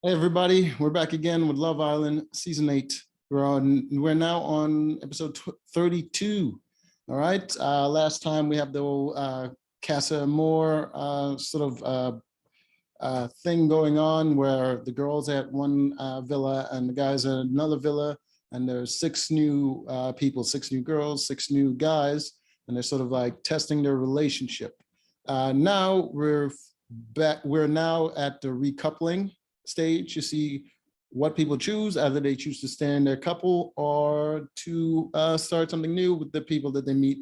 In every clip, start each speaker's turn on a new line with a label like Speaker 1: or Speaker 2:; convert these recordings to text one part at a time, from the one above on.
Speaker 1: Hey everybody, we're back again with Love Island season 8. We're now on episode 32. All right. Last time we have the Casa Moore thing going on where the girls at one villa and the guys at another villa, and there's six new people, six new girls, six new guys, and they're sort of like testing their relationship. Now we're back. We're now at the recoupling stage. You see what people choose, either they choose to stay in their couple or to start something new with the people that they meet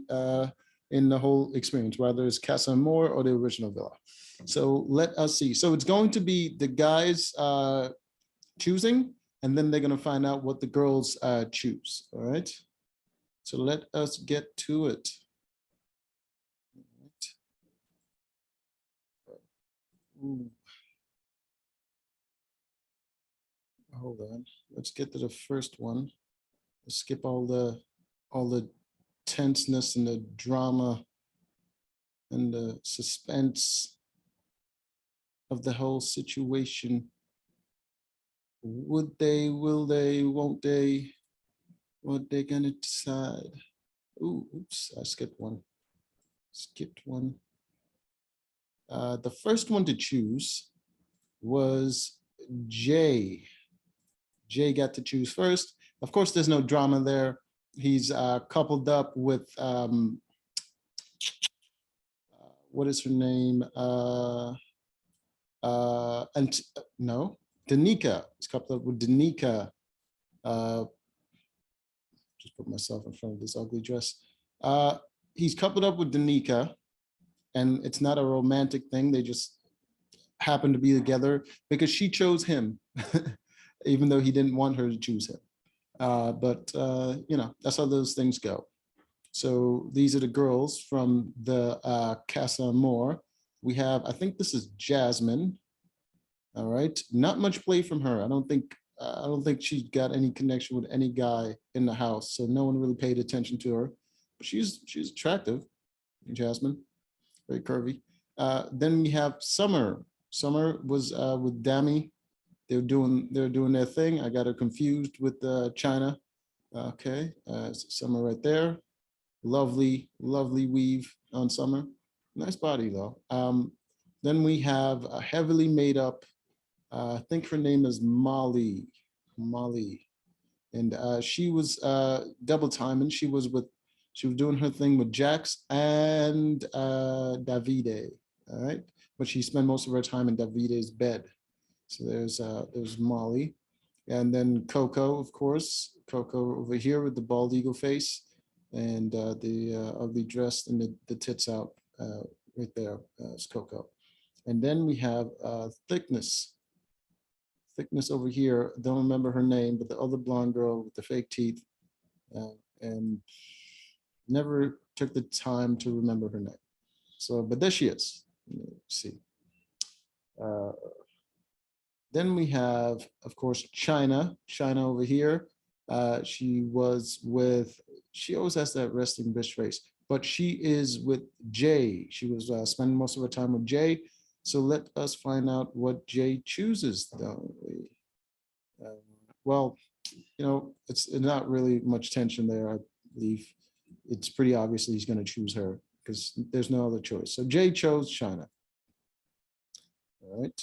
Speaker 1: in the whole experience, whether it's Casa Amor or the original villa. So let us see. So it's going to be the guys choosing, and then they're going to find out what the girls choose. All right. So let us get to it. Ooh. Hold on. Let's get to the first one. Let's skip all the tenseness and the drama and the suspense of the whole situation. Would they, will they, won't they, what they gonna decide? Ooh, oops, I skipped one. The first one to choose was Jay. Jay got to choose first. Of course, there's no drama there. He's coupled up with, what is her name? No, Danica. He's coupled up with Danica. Just put myself in front of this ugly dress. He's coupled up with Danica, and it's not a romantic thing. They just happen to be together because she chose him, even though he didn't want her to choose him. But you know, that's how those things go. So these are the girls from the Casa Amor. We have, I think this is Jasmine. All right, not much play from her. I don't think she got any connection with any guy in the house, so no one really paid attention to her. But she's attractive, Jasmine, very curvy. Then we have Summer. Summer was with Dami. They're doing their thing. I got her confused with China. Okay, Summer right there. Lovely weave on Summer. Nice body though. Then we have a heavily made up. I think her name is Molly. And she was double timing. She was doing her thing with Jax and Davide. All right, but she spent most of her time in Davide's bed. So there's Molly, and then Coco, of course. Coco over here with the bald eagle face and the ugly dress and the tits out right there is Coco. And then we have Thickness. Thickness over here. Don't remember her name, but the other blonde girl with the fake teeth, and never took the time to remember her name. So, but there she is. Let's see. Then we have, of course, China. China over here. She always has that resting bitch face, but she is with Jay. She was spending most of her time with Jay. So let us find out what Jay chooses, though. Well, you know, it's not really much tension there, I believe. It's pretty obvious he's going to choose her because there's no other choice. So Jay chose China. All right.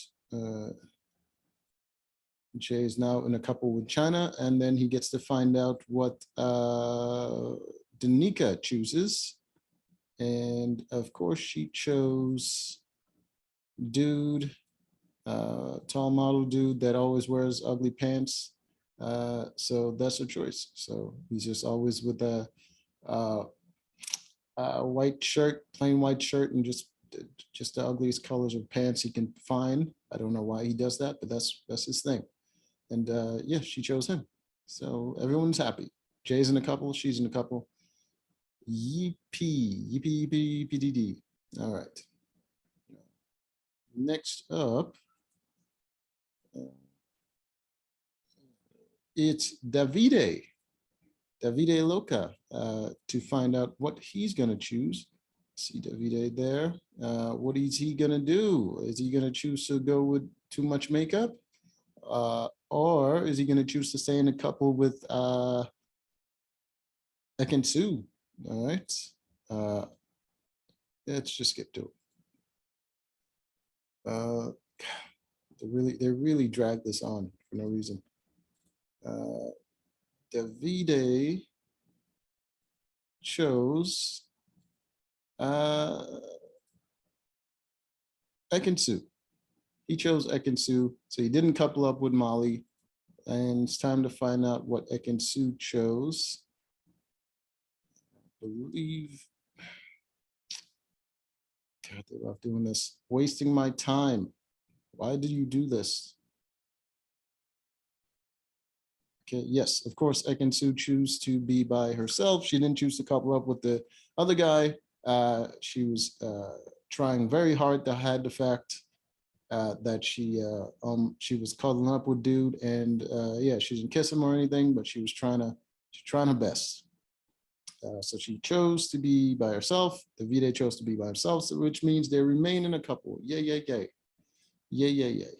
Speaker 1: Jay is now in a couple with China, and then he gets to find out what Danica chooses. And of course, she chose dude, tall model dude that always wears ugly pants. So that's her choice. So he's just always with a white shirt, plain white shirt, and just the ugliest colors of pants he can find. I don't know why he does that, but that's his thing. And yeah, she chose him. So everyone's happy. Jay's in a couple, she's in a couple. Yippee, yippee, yippee, yippee, dee. All right. Next up, it's Davide Loca, to find out what he's going to choose. See Davide there. What is he going to do? Is he going to choose to go with too much makeup? Or is he going to choose to stay in a couple with Ekin Su? All right. Let's just skip to it. They really drag this on for no reason. Davide chose Ekin Su. He chose Ekin Su, so he didn't couple up with Molly. And it's time to find out what Ekin Su chose. I believe, God, they love doing this. Wasting my time. Why did you do this? Okay, yes, of course, Ekin Su chose to be by herself. She didn't choose to couple up with the other guy. She was trying very hard to hide the fact that she was cuddling up with dude, and yeah, she didn't kiss him or anything, but she was trying her best. So she chose to be by herself. Davide chose to be by himself, so which means they remain in a couple. Yay, yay, yay. Yay, yay, yay.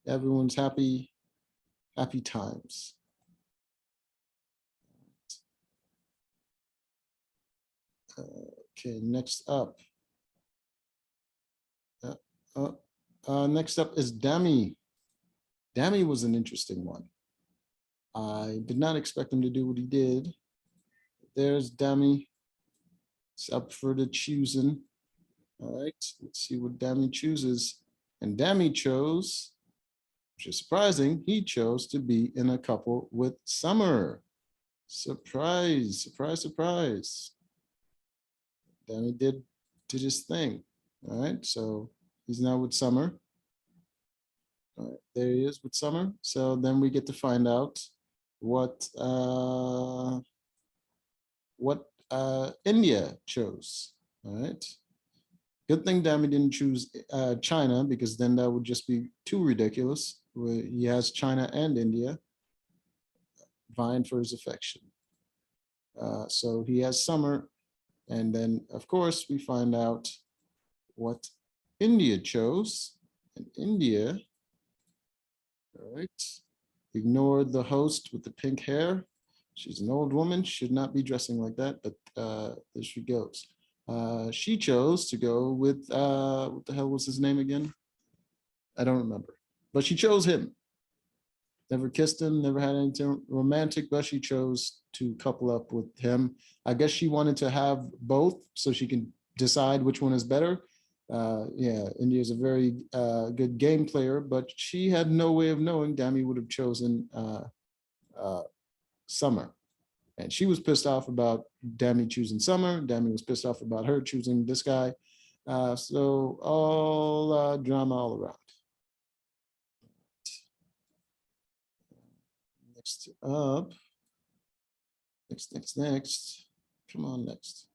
Speaker 1: Everyone's happy. Happy times. Okay, next up. Next up is Demi. Demi was an interesting one. I did not expect him to do what he did. There's Demi. It's up for the choosing. All right, let's see what Demi chooses. And Demi chose, which is surprising, he chose to be in a couple with Summer. Surprise, surprise, surprise. Demi did his thing. All right, so he's now with Summer. All right, there he is with Summer. So then we get to find out what India chose. All right. Good thing Dami didn't choose China, because then that would just be too ridiculous. He has China and India vying for his affection. So he has Summer, and then of course we find out what India chose. And India, all right, ignored the host with the pink hair. She's an old woman, should not be dressing like that, but there she goes. She chose to go with, what the hell was his name again? I don't remember, but she chose him. Never kissed him, never had anything romantic, but she chose to couple up with him. I guess she wanted to have both so she can decide which one is better. Yeah, India is a very good game player, but she had no way of knowing Dami would have chosen Summer. And she was pissed off about Dami choosing Summer. Dami was pissed off about her choosing this guy. So all drama all around. Next up, next. Come on, next.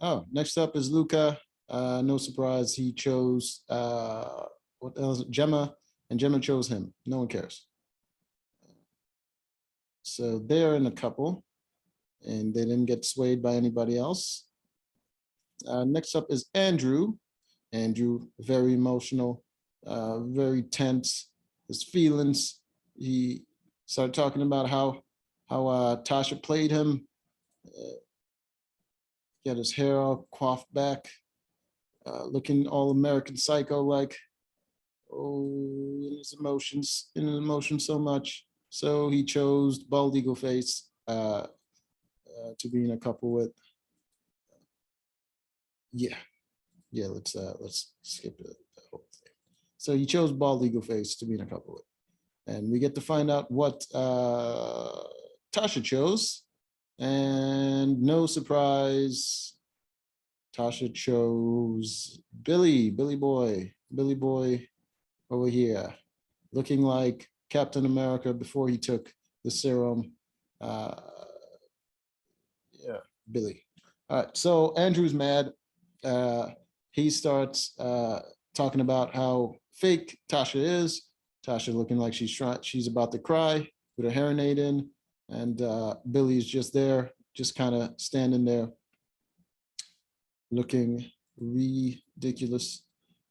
Speaker 1: Oh, next up is Luca. No surprise, he chose, what else? Gemma, and Gemma chose him. No one cares. So they're in a couple, and they didn't get swayed by anybody else. Next up is Andrew. Andrew, very emotional, very tense, his feelings. He started talking about how Tasha played him. He had his hair all coiffed back, looking all American Psycho like. Oh, in his emotions so much. So he chose Bald Eagle Face to be in a couple with. Yeah, let's skip the whole thing. So he chose Bald Eagle Face to be in a couple with. And we get to find out what Tasha chose. And no surprise, Tasha chose Billy Boy over here, looking like Captain America before he took the serum. Yeah, Billy. All right, so Andrew's mad. He starts talking about how fake Tasha is. Tasha looking like she's about to cry with her hairnet in, and Billy's just there, just kind of standing there, looking ridiculous.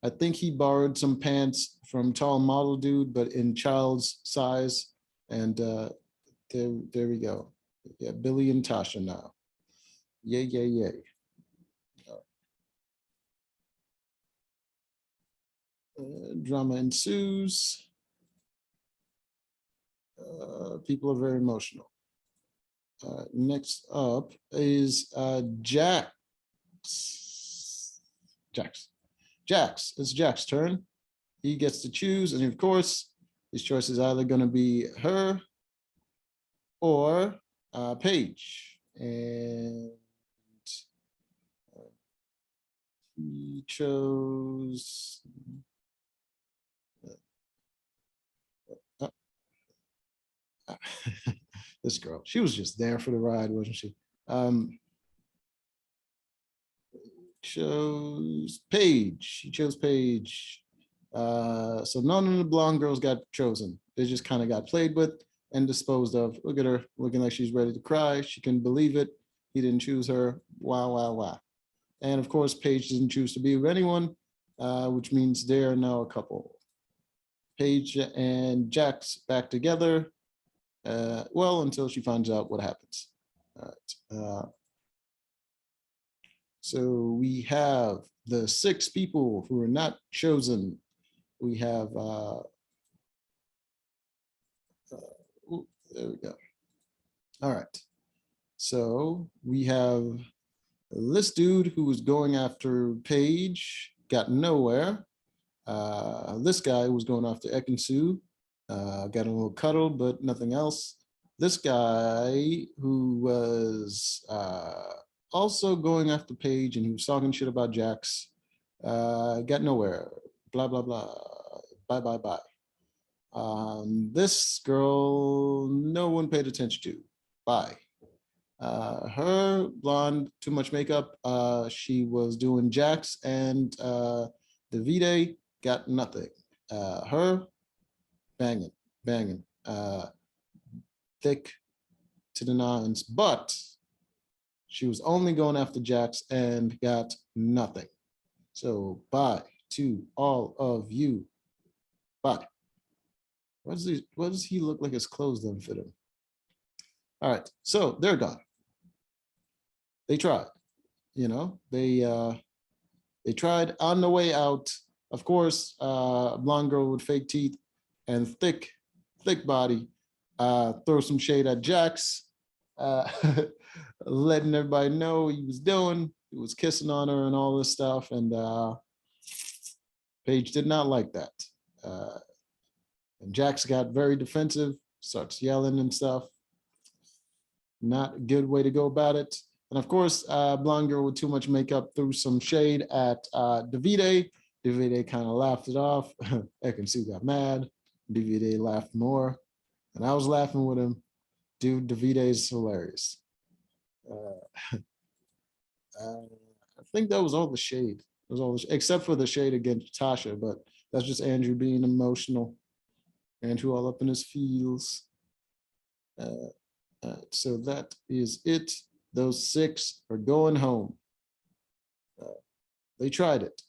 Speaker 1: I think he borrowed some pants from tall model dude, but in child's size. And there we go. Yeah, Billy and Tasha now. Yay, yay, yay. Drama ensues. People are very emotional. Next up is Jax. It's Jack's turn. He gets to choose, and of course, his choice is either going to be her or Paige. And he chose this girl. She was just there for the ride, wasn't she? Chose Paige. She chose Paige. So none of the blonde girls got chosen. They just kind of got played with and disposed of. Look at her looking like she's ready to cry. She couldn't believe it. He didn't choose her. Wow, wow, wow. And of course, Paige didn't choose to be with anyone, which means they're now a couple. Paige and Jax back together. Well, until she finds out what happens. All right. So we have the 6 people who are not chosen. We have, there we go. All right. So we have this dude who was going after Paige, got nowhere. This guy was going after Ekin-Su, got a little cuddle, but nothing else. This guy who was also going after Paige and he was talking shit about Jax, got nowhere. Blah, blah, blah. Bye, bye, bye. This girl, no one paid attention to. Bye. Her blonde, too much makeup. She was doing Jax and Davide, got nothing. Her, banging, banging. Thick to the nines, but she was only going after Jax and got nothing. So bye to all of you. Bye. What does he look like his clothes don't fit him? All right, so they're gone. They tried, you know, they tried on the way out. Of course, a blonde girl with fake teeth and thick body throw some shade at Jax, letting everybody know what he was doing. He was kissing on her and all this stuff, and Paige did not like that. And Jax got very defensive, starts yelling and stuff. Not a good way to go about it. And of course, blonde girl with too much makeup threw some shade at Davide. Davide kind of laughed it off. Ekin-Su got mad. Davide laughed more. And I was laughing with him. Dude, Davide is hilarious. I think that was all the shade. It was all except for the shade against Tasha, but that's just Andrew being emotional. Andrew all up in his feels. So that is it. Those 6 are going home. They tried it.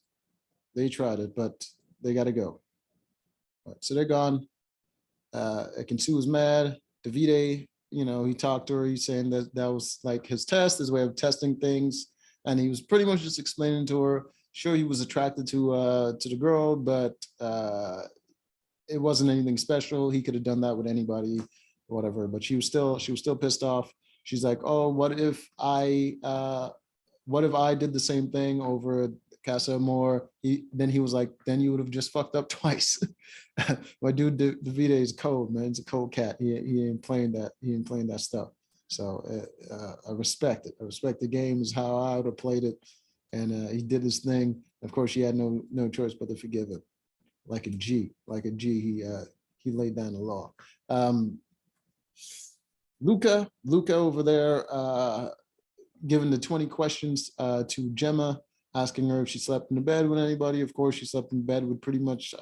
Speaker 1: But they got to go. So they're gone. Ekin-Su was mad. Davide, you know, he talked to her. He's saying that was like his test, his way of testing things. And he was pretty much just explaining to her, sure, he was attracted to the girl, but it wasn't anything special. He could have done that with anybody, whatever. But she was still pissed off. She's like, oh, what if I did the same thing over Casa Amor? Then he was like, then you would have just fucked up twice. My dude, Davide is cold, man. He's a cold cat. He ain't playing that. He ain't playing that stuff. So I respect it. I respect the game is how I would have played it. And he did his thing. Of course, she had no choice but to forgive him. Like a G, he laid down the law. Luca over there, giving the 20 questions to Gemma, asking her if she slept in the bed with anybody. Of course, she slept in bed with pretty much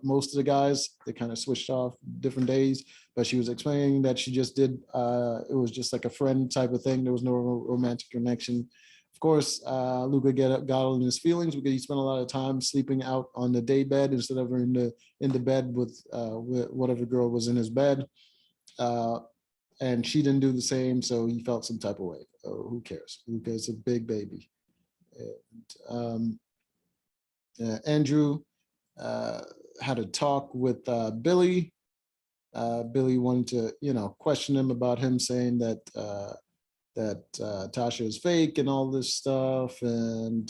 Speaker 1: most of the guys. They kind of switched off different days, but she was explaining that she just did, it was just like a friend type of thing. There was no romantic connection. Of course, Luca got all in his feelings because he spent a lot of time sleeping out on the day bed instead of in the bed with whatever girl was in his bed. And she didn't do the same, so he felt some type of way. Oh, who cares? Luca is a big baby. And, Andrew had a talk with Billy. Billy wanted to, question him about him saying that Tasha is fake and all this stuff, and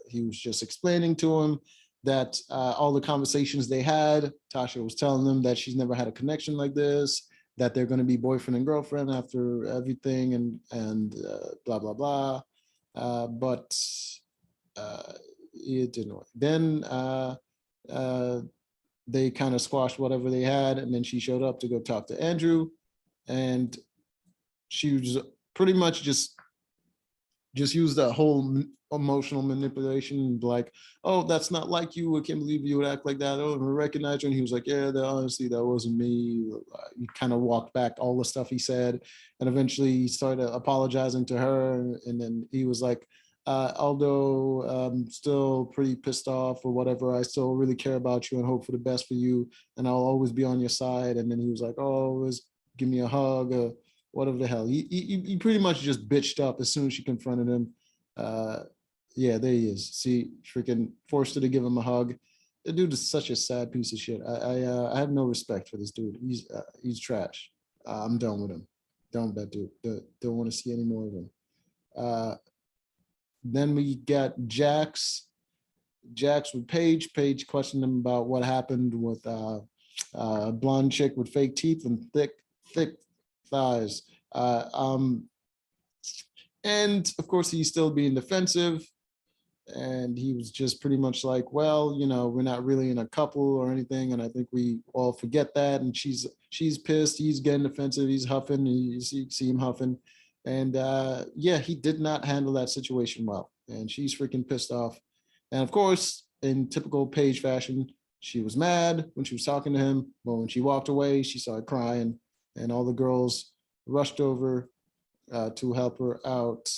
Speaker 1: he was just explaining to him that all the conversations they had, Tasha was telling them that she's never had a connection like this, that they're going to be boyfriend and girlfriend after everything, and blah blah blah. But it didn't work. Then they kind of squashed whatever they had, and then she showed up to go talk to Andrew, and she was pretty much just used that whole emotional manipulation, like, oh, that's not like you. I can't believe you would act like that. Oh, I recognize you. And he was like, yeah, honestly, that wasn't me. He kind of walked back all the stuff he said. And eventually he started apologizing to her. And then he was like, although I'm still pretty pissed off or whatever, I still really care about you and hope for the best for you. And I'll always be on your side. And then he was like, oh, always give me a hug or whatever the hell. He pretty much just bitched up as soon as she confronted him. Yeah, there he is. See, freaking forced her to give him a hug. The dude is such a sad piece of shit. I have no respect for this dude. He's trash. I'm done with him. Done with that dude. Don't want to see any more of him. Then we got Jax. Jax with Paige. Paige questioned him about what happened with a blonde chick with fake teeth and thick thighs. And of course, he's still being defensive. And he was just pretty much like, well, we're not really in a couple or anything. And I think we all forget that. And she's pissed. He's getting defensive. He's huffing. You see him huffing. And yeah, he did not handle that situation well. And she's freaking pissed off. And of course, in typical Paige fashion, she was mad when she was talking to him. But when she walked away, she started crying. And all the girls rushed over to help her out.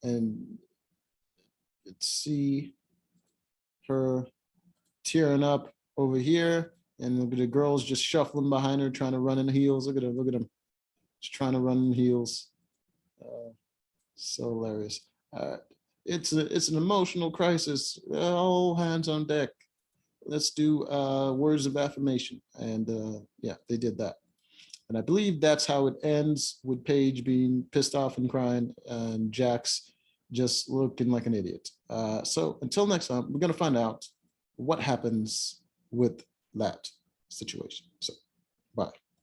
Speaker 1: And let's see her tearing up over here, and look at the girls just shuffling behind her, trying to run in heels. Look at them, just trying to run in heels. So hilarious. It's an emotional crisis. All hands on deck. Let's do words of affirmation, and yeah, they did that. And I believe that's how it ends, with Paige being pissed off and crying, and Jax just looking like an idiot. So until next time, we're going to find out what happens with that situation. So bye.